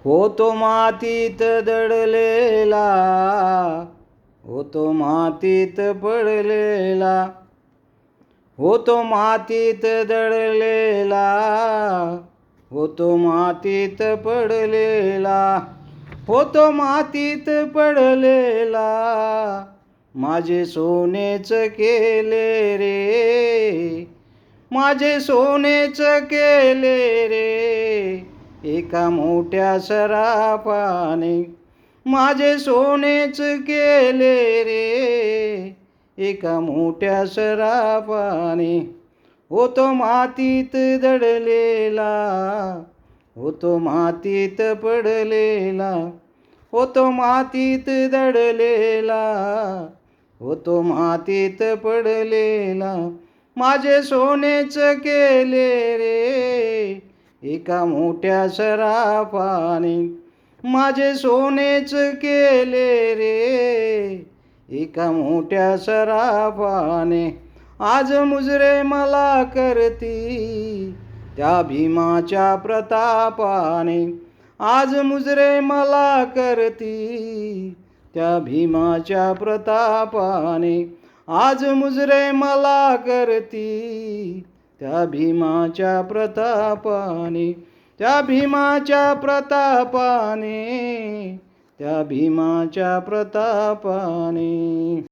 होतो मातीत दडलेला, होतो मातीत पडलेला, होतो मातीत दडलेला, होतो मातीत पडलेला, होतो मातीत पडलेला. माझे सोनेच केले रे, माझे सोनेच केले रे, एका मोठ्या सरापाने. माझे सोनेच केले रे, एका मोठ्या सरापाने. होतो मातीत दडलेला, होतो मातीत पडलेला, होतो मातीत दडलेला, होतो मातीत पडलेला. माझे सोनेच केले रे, एका मोठ्या सरापाने. माझे सोनेच केले रे, एका मोठ्या सरापाने. आज मुजरे मला करती त्या भीमाच्या प्रतापाने. आज मुजरे मला करती त्या भीमाच्या प्रतापाने. आज मुजरे मला करती त्या भीमाच्या प्रतापाने. त्या भीमाच्या प्रतापाने, त्या भीमाच्या प्रतापाने.